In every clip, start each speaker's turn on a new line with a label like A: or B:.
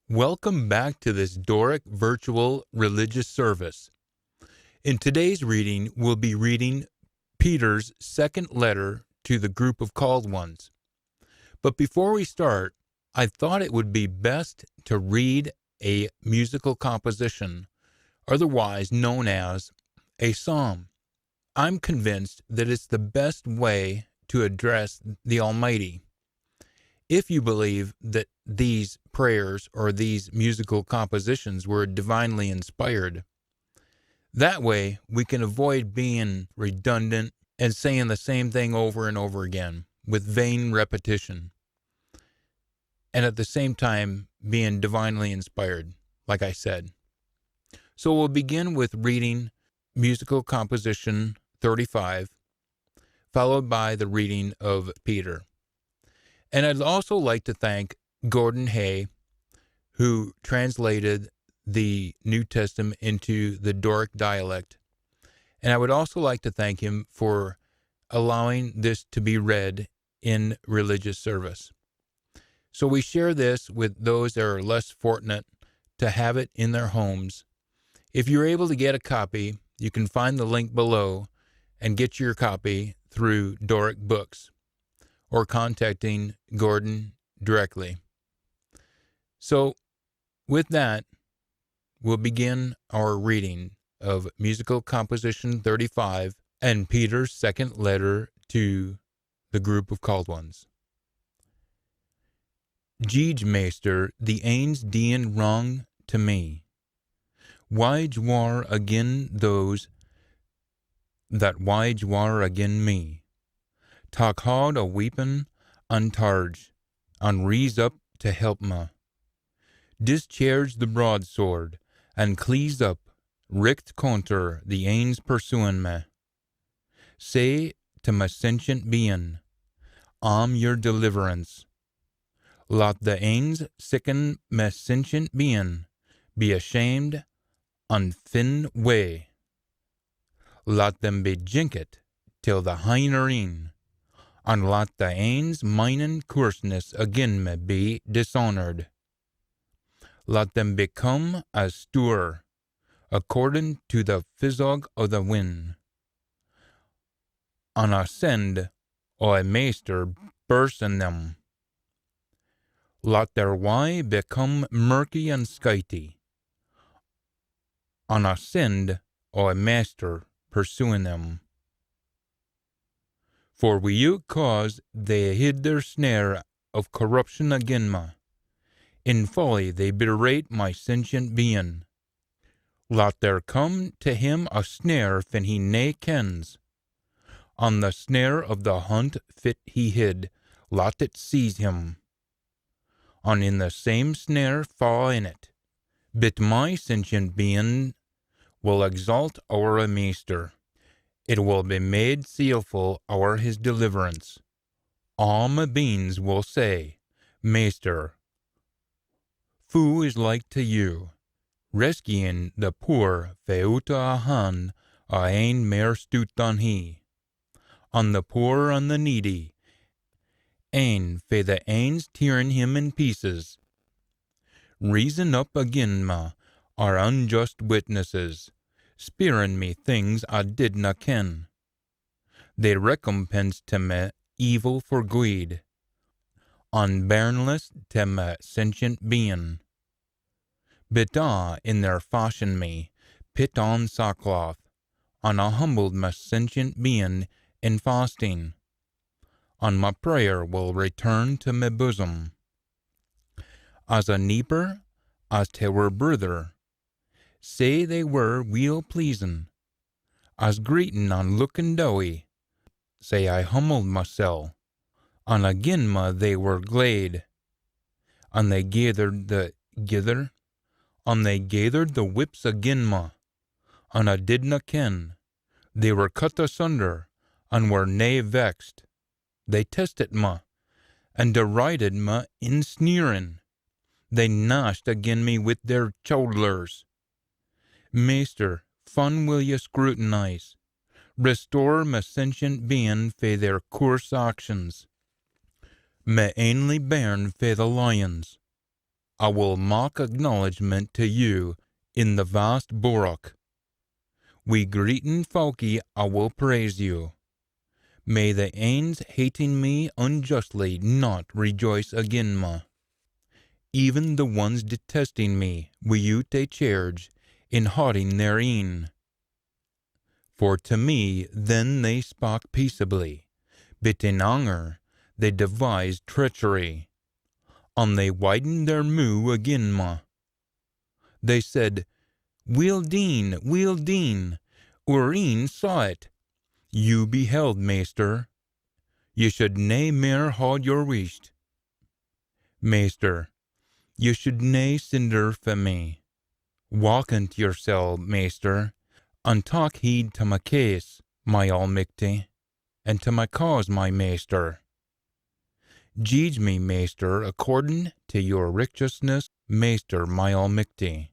A: Welcome back to this Doric virtual religious service. In today's reading, we'll be reading Peter's second letter to the group of called ones. But before we start, I thought it would be best to read a musical composition, otherwise known as a psalm. I'm convinced that it's the best way to address the Almighty. If you believe that these prayers or these musical compositions were divinely inspired, that way we can avoid being redundant and saying the same thing over and over again with vain repetition, and at the same time being divinely inspired, like I said. So we'll begin with reading musical composition 35, followed by the reading of Peter. And I'd also like to thank Gordan M Hay, who translated the New Testament into the Doric dialect. And I would also like to thank him for allowing this to be read in religious service. So we share this with those that are less fortunate to have it in their homes. If you're able to get a copy, you can find the link below and get your copy through Doric Books, or contacting Gordan directly. So, with that, we'll begin our reading of musical composition 35 and Peter's second letter to the group of called ones. Jeege meester, the ains dien wrong to me. Wage war agin those that wage war agin me. Tak hard a weepin' untarge, unrease up to help ma. Discharge the broadsword, and clease up, richt counter the ains pursuin' me. Say to my sentient bein', I'm your deliverance. Lot the ains sicken me sentient bein' be ashamed, unfin way. Lot them be jinket till the hinerine. And lot the ains minen coarseness again me be dishonored. Let them become as stour, according to the physog of the wind. And ascend, o meester, burst in them. Let their way become murky and skity. And ascend, o master, pursuing them. For without cause they hid their snare of corruption again me. In folly they berate my sentient being. Let there come to him a snare fin he nae kens. On the snare of the hunt fit he hid, let it seize him. And in the same snare fall in it. But my sentient being will exalt our meester. It will be made sealful our his deliverance. All my beings will say, Meester, who is like to you, rescuing the poor feuta a han, a ein mer stut than he, on the poor and the needy, ein fe the ains tearing him in pieces. Reason up agin ma, our unjust witnesses, spearing me things I did na ken. They recompense to me evil for good, unbairnless to me sentient being. But in their fashion me, pit on sackcloth, and I humbled my sentient being in fasting, and my prayer will return to my bosom. As a neighbor, as to were brother, say they were weel pleasing, as greeting and looking doughy, say I humbled mysel, and again ma they were glad, and they gathered the whips agin ma, and I didna ken, they were cut asunder, and were nae vexed, they tested ma, and derided ma in sneering, they gnashed agin me with their chowdlers. Meester, fun will ye scrutinize, restore my sentient being fae their coarse actions, me ainly bairn fae the lions. I will mock acknowledgment to you in the vast Borok. We greetin' folky, I will praise you. May the ains hating me unjustly not rejoice again me. Even the ones detesting me, will you take charge in hauding therein. For to me then they spoke peaceably, but in anger they devised treachery. And they widened their moo again me. They said, we'll deen, Urine saw it. You beheld, maester. You should nae mair haud your wisht. Maester, you should nae cinder for me. Walkant yoursel, maester, and talk heed to my case, my Aul Mither, and to my cause, my maester. Jeege me, maester, according to your righteousness, maester, my Aul Mither,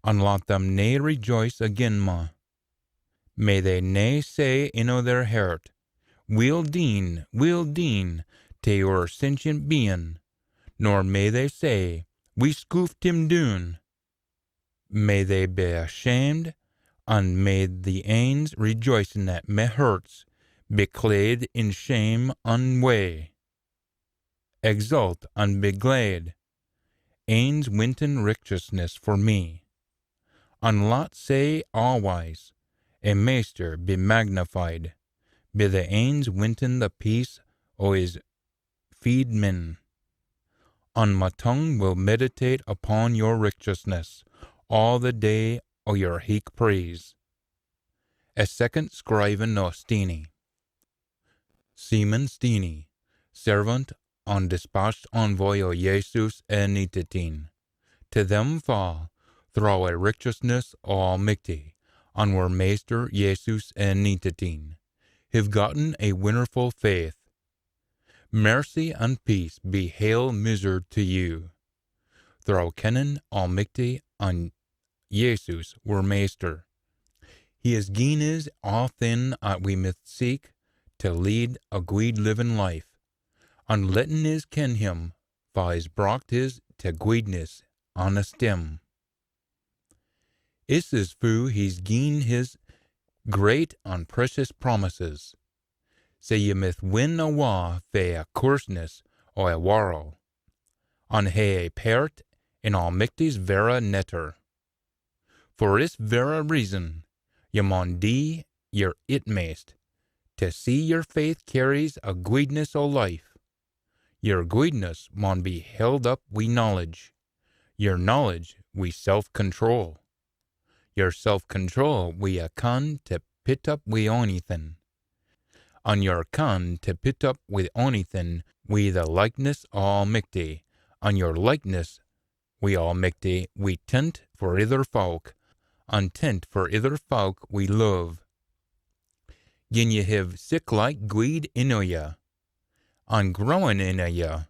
A: and let them nae rejoice again me. May they nae say in o' their heart, we'll deen, to your sentient being, nor may they say, we scoofed him doon. May they be ashamed, and may the ains rejoicing that me hurts be clad in shame and way. Exult and be glad, ains winton righteousness for me, and lot say always, a maester be magnified, be the ains winton the peace o' his feedmen. And my tongue will meditate upon your righteousness all the day o' your heek praise. A second scriven o' Steenie. Simon Steenie, servant and dispatched envoy o' Jesus and Nitatin, to them fall, through a righteousness o' Aul Mither, and were maester Jesus and Nitatin, have gotten a wonderful faith. Mercy and peace be hail misered to you. Through kennen Aul Mither and Jesus were maester. He is gien is all thin at we myth seek to lead a guid living life, and letting is ken him, for his brocht is to guidness on a stem. Is is fu he's gien his great and precious promises. Say ye myth win a wa fe a coarseness or a warrel, and hae a part in Aul Mither's vera netter. For this vera reason, ye maun dee your itmaist, to see your faith carries a guidness o' life. Your guidness maun be held up wi' knowledge, your knowledge wi' self-control, your self-control wi' a can to pit up wi' onything, and your can to pit up wi' onything wi' the likeness o' Aul Mither, and your likeness wi' Aul Mither wi' tent for ither folk, and tent for ither folk we love. Gin ye have sick like guid in o' ya, and growing in o' ya,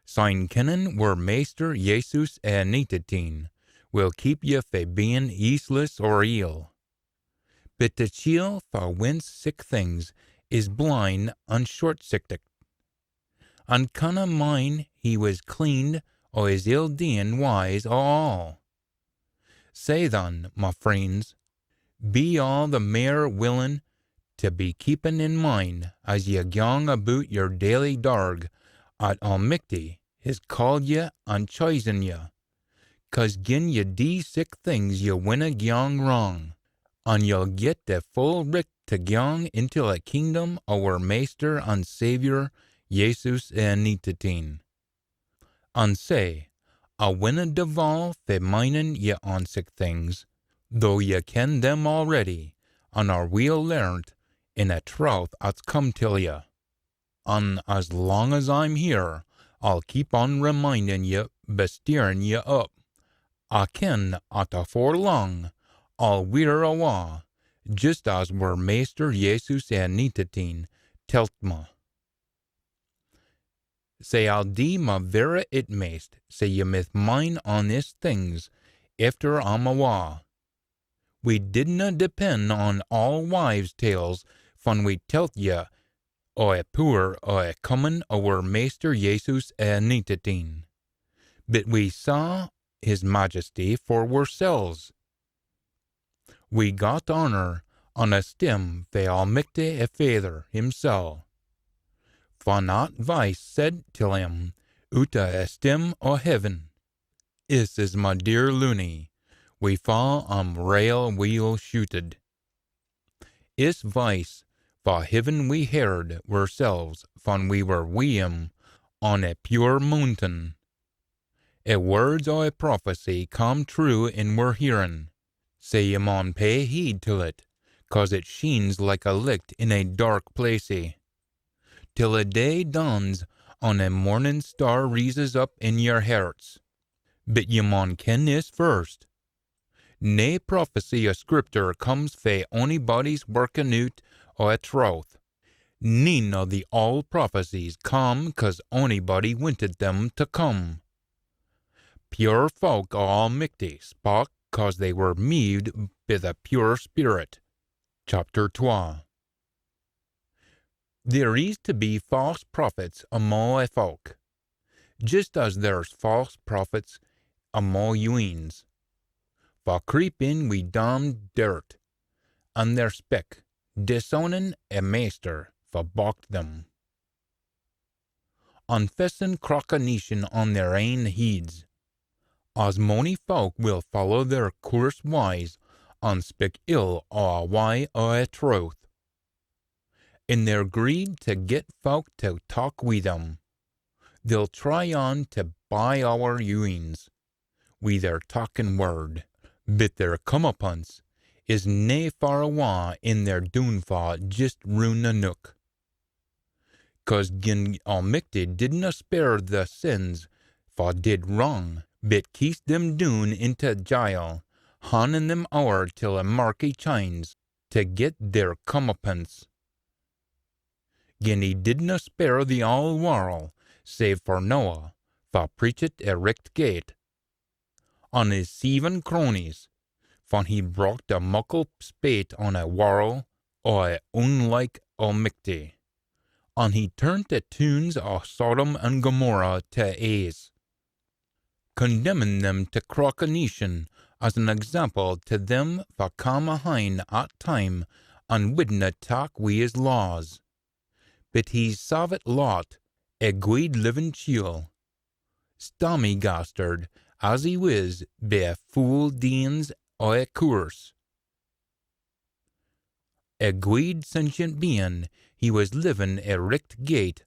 A: sign kennen were maester Jesus and Nitatin, will keep ye fae being useless or ill. But the chiel for whence sick things is blind and short-sichted, and canna mind he was cleaned o' his ill deeing wise o' all. Say then, my friends, be all the mair willing to be keeping in mind as ye gang about your daily darg at Aul Mither has called ye and chosen ye, 'cause gin ye dee sick things ye winna gang wrong, and ye'll get the full richt to gang into a kingdom o' our Master and Saviour Jesus and Nitatin. And say, I winna devolve fae minding ye on sick things, though ye ken them already, and are weel learnt in a troth at's come till ye. And as long as I'm here, I'll keep on reminding ye, bestirring ye up. I ken at afore long, I'll weir awa, just as were Maester Jesus and Nitatin telt me. Say I'll dee my vera itmaist, say ye myth mind on this things, efter I'm awa. We didna depend on all wives' tales, fun we telt ye, o a poor o a common o our Maester Jesus and Nitatin. but we saw his majesty for ourselves. We got honor on a stem ve almighty a father himself. For not vice said till him, uta a stem o heaven. Is my dear Looney, we fall rail wheel shooted. Is vice, for heaven we heard ourselves, von we were him on a pure mountain. A words o a prophecy come true in we're hearing. Say ye maun pay heed to it, 'cause it sheens like a licht in a dark placey. Till a day dawns on a morning star rises up in your hearts. But ye maun ken this first. Nae prophecy o scripture comes fae onybody's working out o a troth. None o the all prophecies come 'cause onybody wanted them to come. Pure folk o Almighty spoke 'cause they were moved by the pure spirit. Chapter 12. There is to be false prophets among a folk, just as there's false prophets among youins. For creep in we damned dirt, and their speck, disowning a master, for balked them. Unfessing crockanation on their ain heeds, as mony folk will follow their course wise, and speak ill o a way o a truth. In their greed to get folk to talk with them, they'll try on to buy our youins with their talking word, but their comeuppance is nae far awa in their doonfall just round the nook. 'Cause gin Almighty didna spare the sins for did wrong, but keest them doon into jail, hanning them o'er till a marky chines to get their comeuppance. Gin he didna spare the all world, save for Noah, for preachet a richt gate, on his 7 cronies, for he brocht a muckle spate on a world o a unlike Almighty, and he turned the tunes o Sodom and Gomorrah to aze, condemning them to crockanation as an example to them for come ahind at time and widna talk wi' his laws. But he savit Lot, a guid living chiel, stammy gastard, as he was, be a fool deans o a course. A guid sentient being, he was living a richt gate,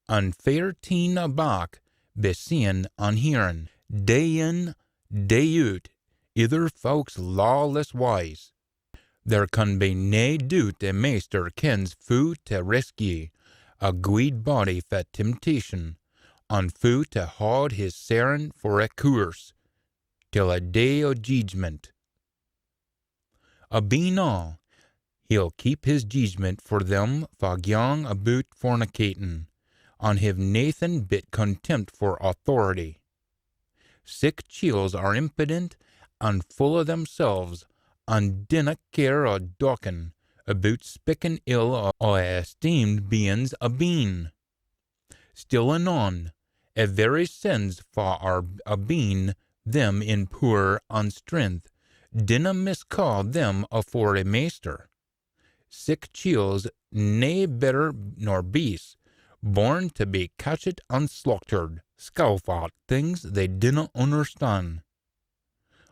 A: and fair teen aback, be seeing and hearing, day in, day out, either folks lawless wise. There can be nae doubt a maester kens fu to rescue a guid body for temptation, and fu to haud his servant for a course, till a day o' judgment. A being all, he'll keep his judgment for them for gang about fornicating, and have nathan bit contempt for authority. Sick chills are impudent and full of themselves, and dinna care o' docking about speaking ill o' esteemed beings a being. Still anon, a very sins for our a being them in poor and strength, dinna miscall them afore a maester. Sick chills nae better nor beasts, born to be catched and slaughtered, scoff at things they dinna understand,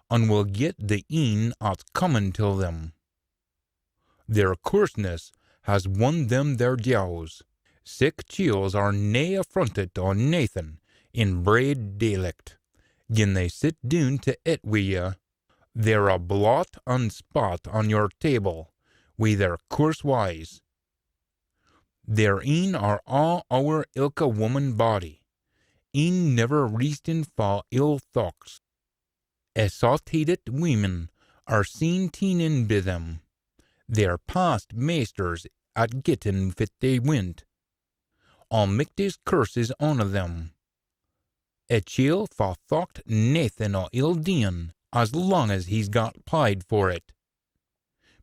A: and will get the een at's coming till them. Their coarseness has won them their jows. Sick chills are nae affronted on Nathan in braid dialect. Gin they sit down to eat wi' ye, they're a blot and spot on your table, wi' their coarse wise. Their een are all our ilka woman body, een never reastin for ill thoughts. Assaulted women are seen teening by them. They're past maesters at getting fit they wint. Almighty's curses on them. A chiel for thocht nathan o ill dean, as long as he's got pied for it.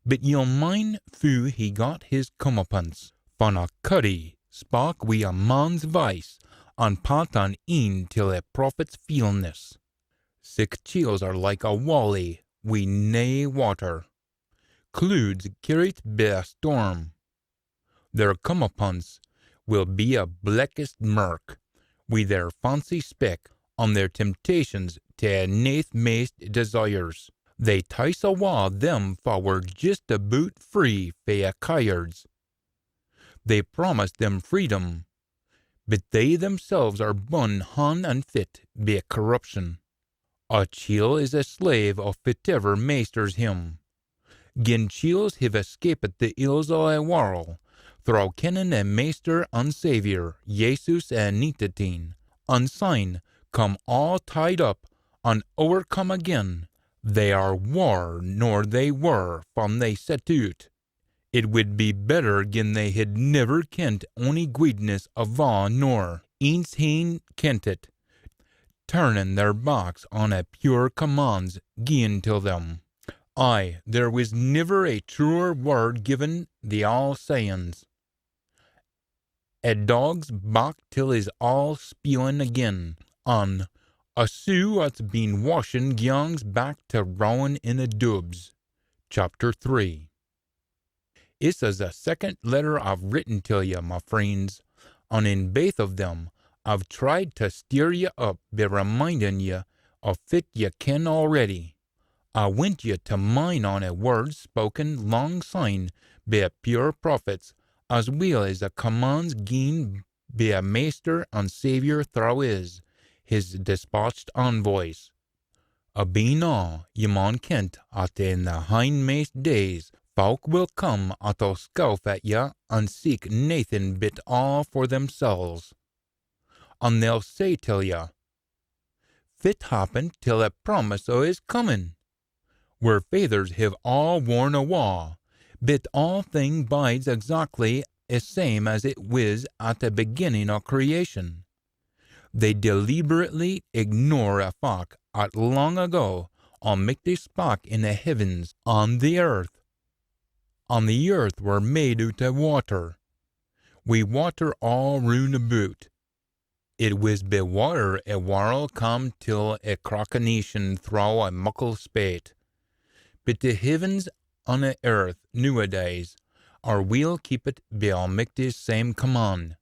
A: But you'll mind fu he got his comeuppance, for a cuddy spark wi' a man's vice, on pot on een till a prophet's feelness. Sick chills are like a wally, we nae water. Clouds carried by a storm. Their come-upon's will be a blackest murk, wi' their fancy speck on their temptations to naith maist desires. They tice awa them forward just aboot free fae a kyards. They promise them freedom, but they themselves are bun han and fit by corruption. A chiel is a slave of whatever maisters him. Gin chiels have escaped the ills o' a warl, through kennen a maester and saviour, Jesus and Nitateen, unsign, come all tied up, and overcome again. They are war nor they were from they set out. It would be better gin they had never kent ony guidness ava nor eens heen kent it, turning their backs on a pure commands gi'en till them. Aye, there was never a truer word given the all sayings. A dog's back till is all spewing again, and a Sioux that's been washing gangs back to rowing in the dubs. Chapter 3. This is the second letter I've written to you, my friends, and in both of them I've tried to stir you up by reminding you of it you ken already. I want you to mind on a word spoken long syne by a pure prophets, as well as the commands given by a master and saviour through his dispatched envoys. A being all, ye maun kent, at in the hindmost days, folk will come at to scoff at ye and seek naething but all for themselves. And they'll say till ye, fit happen till a promise o' his coming, where fathers have all worn awa, but all thing bides exactly the same as it was at the beginning of creation. They deliberately ignore a fact at long ago Almighty spak in the heavens on the earth. On the earth were made out of water. We water all round about. It was by water a world come till a croconation through a muckle spate. But the heavens on the earth nowadays are we'll keep it by Almighty's same command.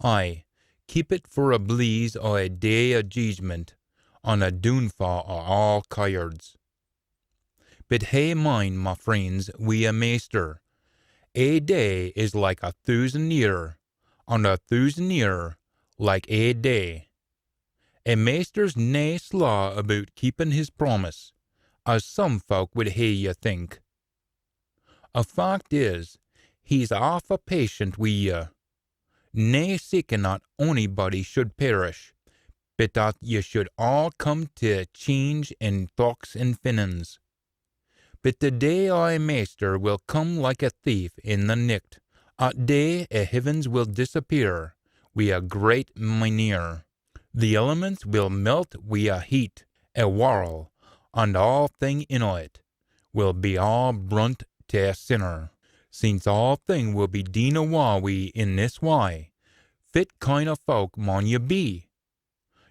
A: Aye, keep it for a bleeze o' a day of judgment, on a doonfall o' all kyards. But hae mind, my friends, we a maester. A day is like 1,000 year, and 1,000 year like a day. A master's nae slaw about keeping his promise, as some folk would hae ye think. A fact is, he's awfu' patient wi' ye, nae seeking that onybody should perish, but that ye should all come to change in thoughts and feelings. But the day o' a master will come like a thief in the nicht. At day a heavens will disappear, wi' a great mynheer. The elements will melt wi' a heat, a whirl, and all thing in it will be all brunt to a sinner. Since all thing will be deen awa wi in this way, fit kind of folk maun ye be.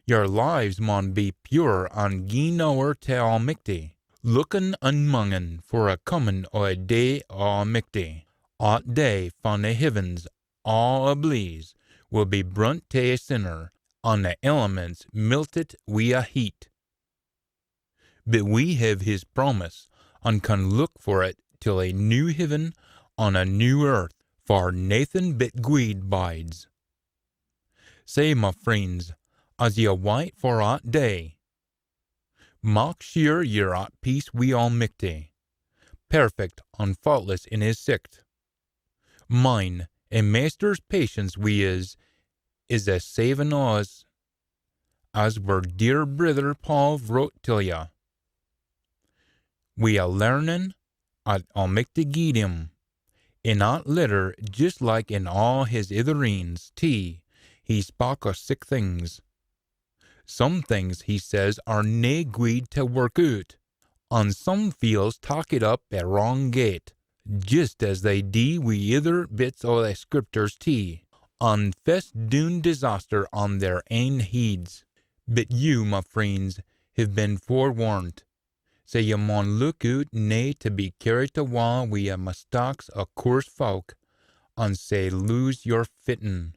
A: Your lives maun be pure and gien o'er to Almighty, looking and munging for a coming o' a day o' Almighty. At day from the heavens all ablaze will be brunt to a sinner, and the elements melted wi' a heat. But we have his promise, and can look for it till a new heaven on a new earth, for naething but guid bides. Say, my friends, as ye wait for that day, mak sure ye're at peace wi' Almighty, perfect and faultless in his sicht. Mine, a master's patience wi' is a saving us, as were dear brother Paul wrote till ya. We are learning at Almighty gied him. In that letter, just like in all his itherings, he spoke of sick things. Some things, he says, are nae guid to work out, and some feels talk it up a wrong gate, just as they dee wi' other bits o' the scriptures tee. on fest doen disaster on their ain heeds. But you, my friends, have been forewarned. So ye maun look out nae to be carried awa wi' a mistakes o' coarse folk, and sae lose your fitting.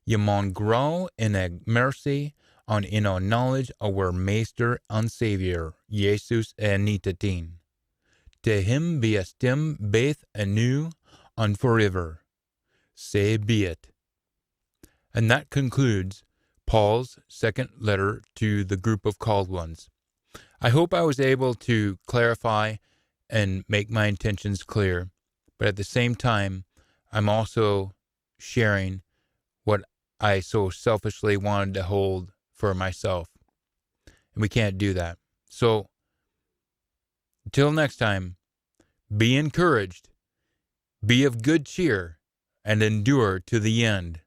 A: Ye maun grow in a mercy and in a knowledge of our Master and Saviour, Jesus Anitatin. To him be a stem baith anew and forever. Say be it. And that concludes Paul's second letter to the group of called ones. I hope I was able to clarify and make my intentions clear, but at the same time, I'm also sharing what I so selfishly wanted to hold for myself. And we can't do that. So, until next time, be encouraged, be of good cheer, and endure to the end.